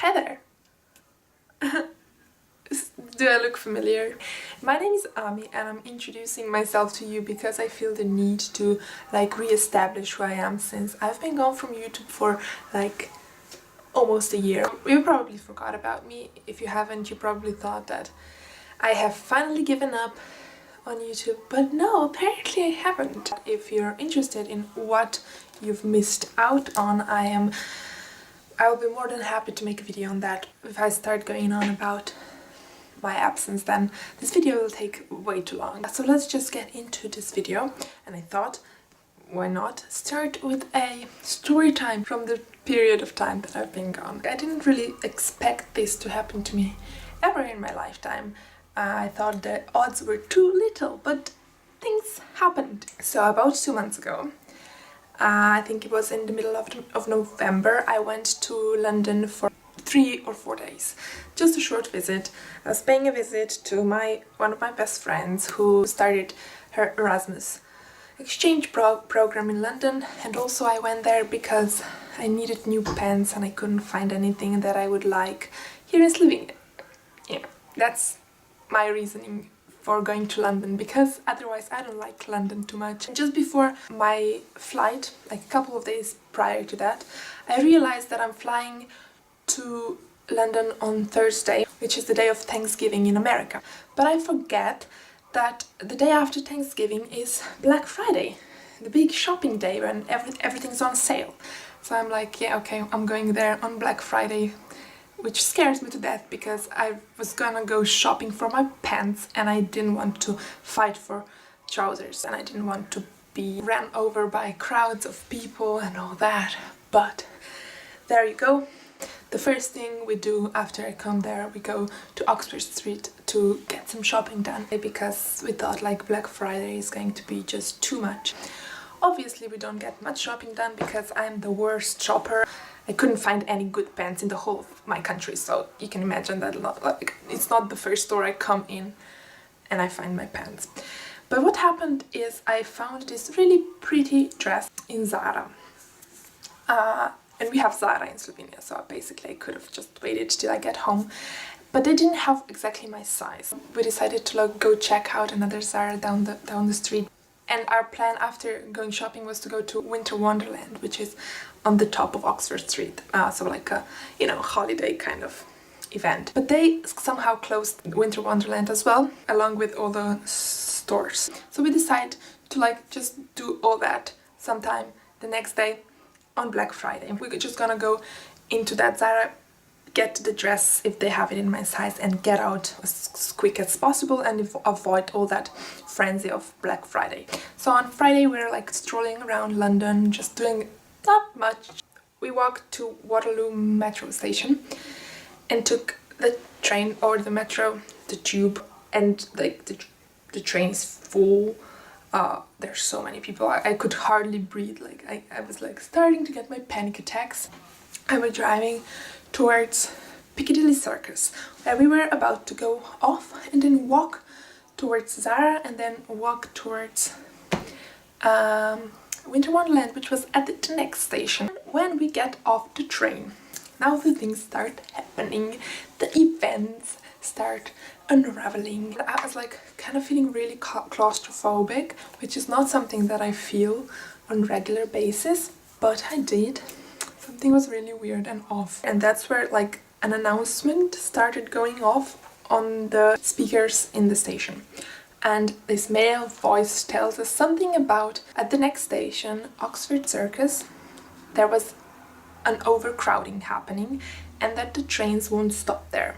Hi there! Do I look familiar? My name is Ami and I'm introducing myself to you because I feel the need to re-establish who I am, since I've been gone from YouTube for almost a year. You probably forgot about me. If you haven't, you probably thought that I have finally given up on YouTube, but no, apparently I haven't. If you're interested in what you've missed out on, I'll be more than happy to make a video on that. If I start going on about my absence, then this video will take way too long. So let's just get into this video, and I thought, why not start with a story time from the period of time that I've been gone. I didn't really expect this to happen to me ever in my lifetime. I thought the odds were too little, but things happened. So about 2 months ago, I think it was in the middle of November, I went to London for 3 or 4 days. Just a short visit. I was paying a visit to one of my best friends who started her Erasmus exchange program in London, and also I went there because I needed new pens and I couldn't find anything that I would like here in Slovenia. Yeah, that's my reasoning for going to London, because otherwise I don't like London too much. And just before my flight, like a couple of days prior to that, I realized that I'm flying to London on Thursday, which is the day of Thanksgiving in America. But I forget that the day after Thanksgiving is Black Friday, the big shopping day when everything's on sale. So I'm like, yeah, okay, I'm going there on Black Friday, which scares me to death because I was gonna go shopping for my pants and I didn't want to fight for trousers and I didn't want to be ran over by crowds of people and all that. But there you go. The first thing we do after I come there, we go to Oxford Street to get some shopping done, because we thought like Black Friday is going to be just too much. Obviously we don't get much shopping done because I'm the worst shopper. I couldn't find any good pants in the whole of my country, so you can imagine that it's not the first store I come in and I find my pants. But what happened is I found this really pretty dress in Zara. And we have Zara in Slovenia, so basically I could have just waited till I get home. But they didn't have exactly my size. We decided to go check out another Zara down the street. And our plan after going shopping was to go to Winter Wonderland, which is on the top of Oxford Street. So like a, holiday kind of event. But they somehow closed Winter Wonderland as well, along with all the stores. So we decided to just do all that sometime the next day on Black Friday. We're just gonna go into that Zara, get the dress if they have it in my size, and get out as quick as possible and avoid all that frenzy of Black Friday. So on Friday we're strolling around London, just doing not much. We walked to Waterloo metro station and took the train or the metro, the tube, and the train is full. There's so many people. I could hardly breathe. I was starting to get my panic attacks. I was driving towards Piccadilly Circus, where we were about to go off and then walk towards Zara and then walk towards Winter Wonderland, which was at the next station. When we get off the train, now the things start happening. The events start unraveling. I was kind of feeling really claustrophobic, which is not something that I feel on regular basis, but I did. Something was really weird and off. And that's where an announcement started going off on the speakers in the station. And this male voice tells us something about, at the next station, Oxford Circus, there was an overcrowding happening and that the trains won't stop there.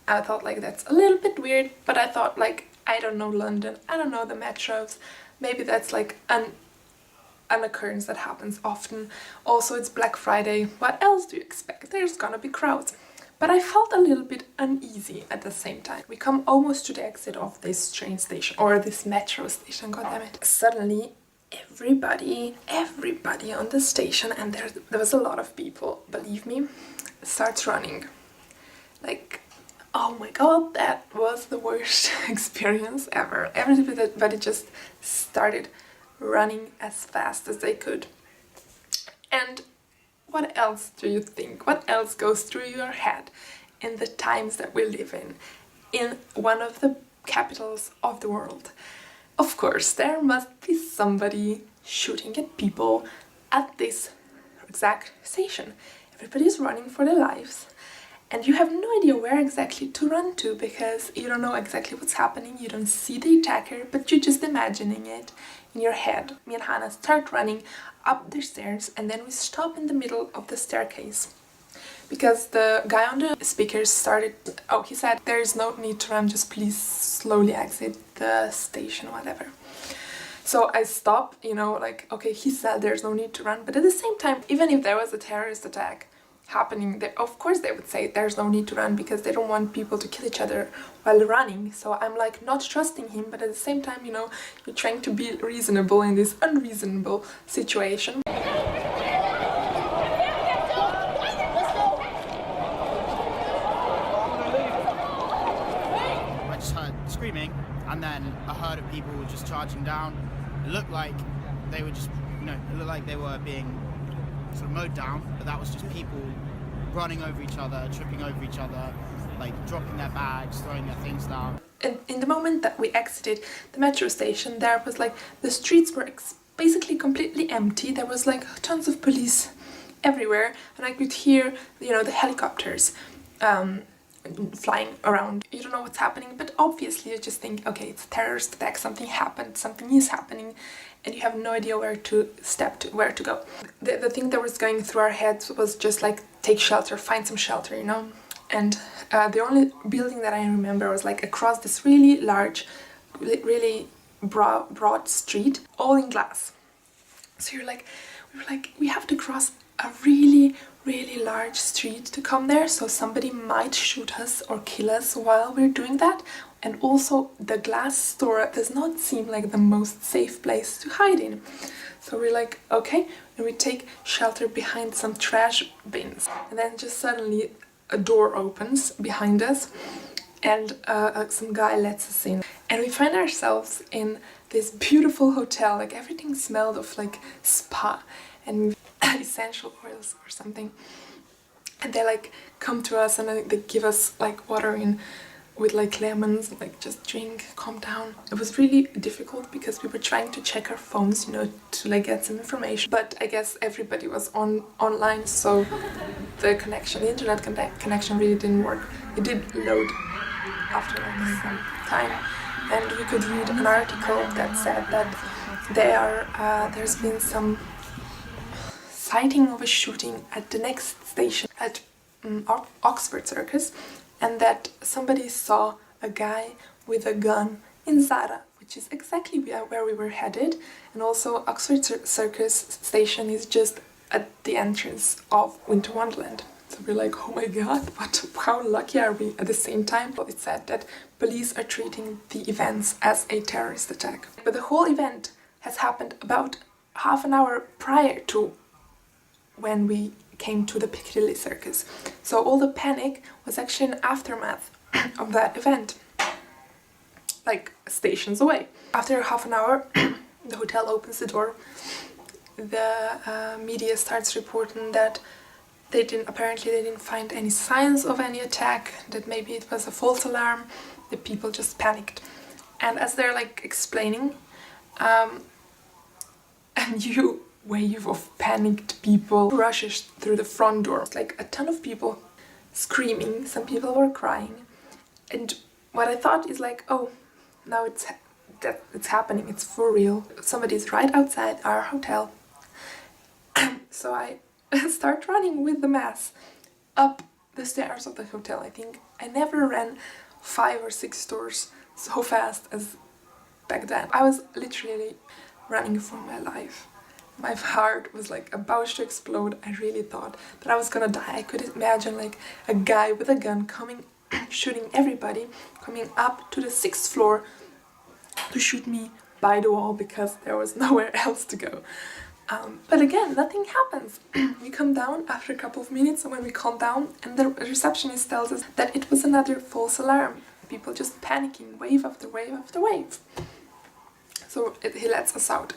I thought that's a little bit weird, but I thought I don't know London, I don't know the metros, maybe that's an occurrence that happens often. Also, it's Black Friday, what else do you expect? There's gonna be crowds. But I felt a little bit uneasy at the same time. We come almost to the exit of this train station, or this metro station, goddammit. Suddenly, everybody on the station, and there was a lot of people, believe me, starts running. Oh my god, that was the worst experience ever. Everybody just started running as fast as they could. And what else do you think? What else goes through your head in the times that we live in one of the capitals of the world? Of course, there must be somebody shooting at people at this exact station. Everybody's running for their lives, and you have no idea where exactly to run to because you don't know exactly what's happening, you don't see the attacker, but you're just imagining it in your head. Me and Hannah start running up the stairs, and then we stop in the middle of the staircase. Because the guy on the speakers started, he said, there is no need to run, just please slowly exit the station, whatever. So I stop, like, okay, he said there's no need to run, but at the same time, even if there was a terrorist attack happening there, of course they would say there's no need to run because they don't want people to kill each other while running. So I'm like not trusting him, but at the same time, you're trying to be reasonable in this unreasonable situation. Screaming, and then a herd of people were just charging down. It looked like they were just, it looked like they were being sort of mowed down, but that was just people running over each other, tripping over each other, like dropping their bags, throwing their things down. And in the moment that we exited the metro station, there was like, the streets were basically completely empty. There was like tons of police everywhere, and I could hear, the helicopters flying around. You don't know what's happening, but obviously you just think, okay, it's a terrorist attack, something happened, something is happening, and you have no idea where to where to go. The thing that was going through our heads was just like, take shelter, find some shelter, And the only building that I remember was like across this really large, really broad street, all in glass. So we were like, we have to cross a really large street to come there, so somebody might shoot us or kill us while we're doing that. And also the glass store does not seem like the most safe place to hide in. So we're like, okay, and we take shelter behind some trash bins. And then just suddenly a door opens behind us, and some guy lets us in. And we find ourselves in this beautiful hotel, like everything smelled of like spa and essential oils or something. And they like come to us and they give us like water with like lemons, like just drink, calm down. It was really difficult because we were trying to check our phones, to like get some information. But I guess everybody was online, so the internet connection really didn't work. It did load after like some time, and we could read an article that said that there's been some sighting of a shooting at the next station at Oxford Circus, and that somebody saw a guy with a gun in Zara, which is exactly where we were headed. And also Oxford Circus station is just at the entrance of Winter Wonderland. So we're like, oh my god, how lucky are we at the same time? But it said that police are treating the events as a terrorist attack. But the whole event has happened about half an hour prior to when we came to the Piccadilly Circus. So all the panic was actually an aftermath of that event, like stations away. After half an hour, the hotel opens the door. The media starts reporting that they didn't find any signs of any attack, that maybe it was a false alarm. The people just panicked. And as they're like explaining, a new wave of panicked people rushes through the front door. Like a ton of people screaming, some people were crying. And what I thought is like, oh, now it's happening, it's for real. Somebody's right outside our hotel. So I start running with the mass up the stairs of the hotel. I think I never ran 5 or 6 stores so fast as back then. I was literally running for my life. My heart was like about to explode. I really thought that I was gonna die. I could imagine like a guy with a gun coming, shooting everybody, coming up to the 6th floor to shoot me by the wall because there was nowhere else to go. But again, nothing happens. We come down after a couple of minutes, and when we calm down, and the receptionist tells us that it was another false alarm. People just panicking, wave after wave after wave. So he lets us out.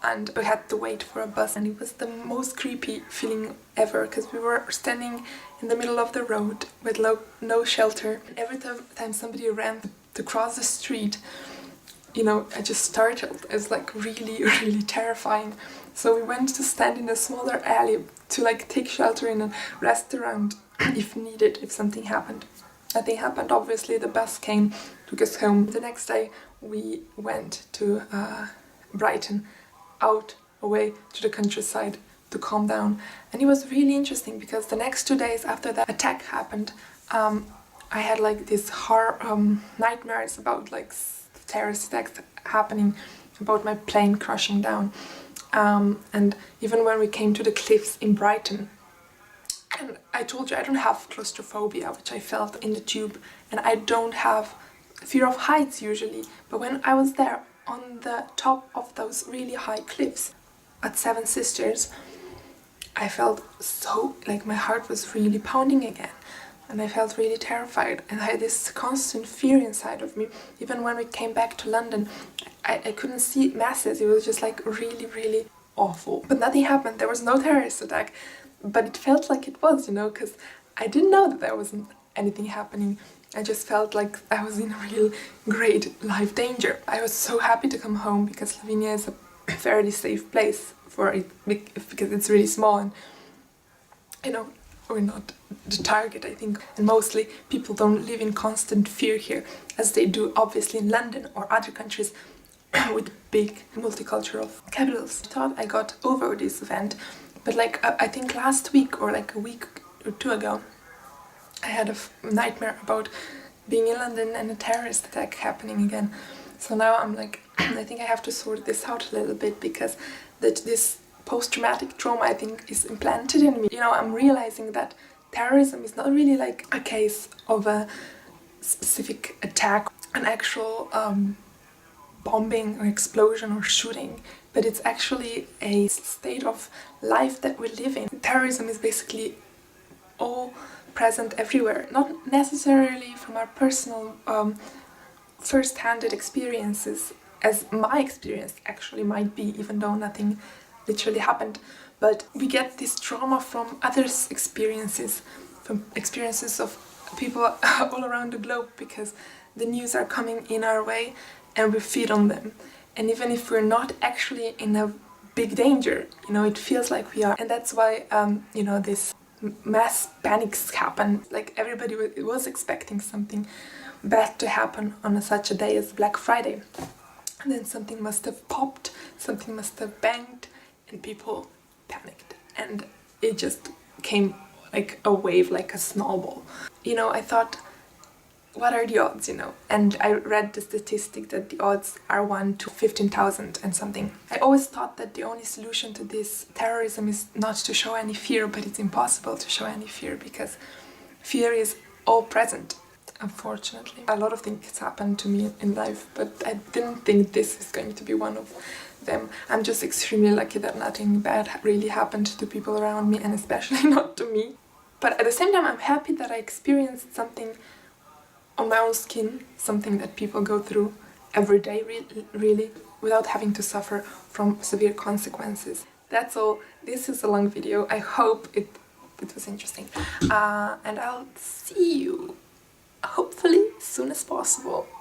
and we had to wait for a bus, and it was the most creepy feeling ever because we were standing in the middle of the road with no shelter. Every time somebody ran to cross the street, you know, I just startled. It was like really, really terrifying. So we went to stand in a smaller alley to like take shelter in a restaurant if needed, if something happened. Nothing happened, obviously. The bus came, took us home. The next day we went to Brighton, out away to the countryside to calm down. And it was really interesting because the next 2 days after that attack happened, I had like these nightmares about like terrorist attacks happening, about my plane crashing down. And even when we came to the cliffs in Brighton, and I told you I don't have claustrophobia, which I felt in the tube, and I don't have fear of heights usually, but when I was there on the top of those really high cliffs at Seven Sisters, I felt so, like my heart was really pounding again, and I felt really terrified, and I had this constant fear inside of me. Even when we came back to London, I couldn't see masses. It was just like really, really awful. But nothing happened. There was no terrorist attack, but it felt like it was, you know, because I didn't know that there wasn't anything happening. I just felt like I was in real great life danger. I was so happy to come home because Slovenia is a fairly safe place for it, because it's really small, and you know, we're not the target, I think. And mostly people don't live in constant fear here as they do obviously in London or other countries with big multicultural capitals. I thought I got over this event, but like I think last week or like a week or two ago, I had a nightmare about being in London and a terrorist attack happening again. So now I'm like, I think I have to sort this out a little bit, because this post-traumatic trauma, I think, is implanted in me. You know, I'm realizing that terrorism is not really like a case of a specific attack, an actual bombing or explosion or shooting, but it's actually a state of life that we live in. Terrorism is basically all present everywhere, not necessarily from our personal first-handed experiences, as my experience actually might be, even though nothing literally happened, but we get this trauma from others' experiences, from experiences of people all around the globe, because the news are coming in our way and we feed on them. And even if we're not actually in a big danger, you know, it feels like we are. And that's why, you know, this mass panics happen. Like everybody was expecting something bad to happen on such a day as Black Friday. And then something must have popped, something must have banged, and people panicked. And it just came like a wave, like a snowball. You know, I thought, what are the odds, you know? And I read the statistic that the odds are 1 to 15,000 and something. I always thought that the only solution to this terrorism is not to show any fear, but it's impossible to show any fear because fear is all present, unfortunately. A lot of things happened to me in life, but I didn't think this was going to be one of them. I'm just extremely lucky that nothing bad really happened to people around me, and especially not to me. But at the same time, I'm happy that I experienced something on my own skin, something that people go through every day, really, without having to suffer from severe consequences. That's all. This is a long video. I hope it was interesting. And I'll see you, hopefully, as soon as possible.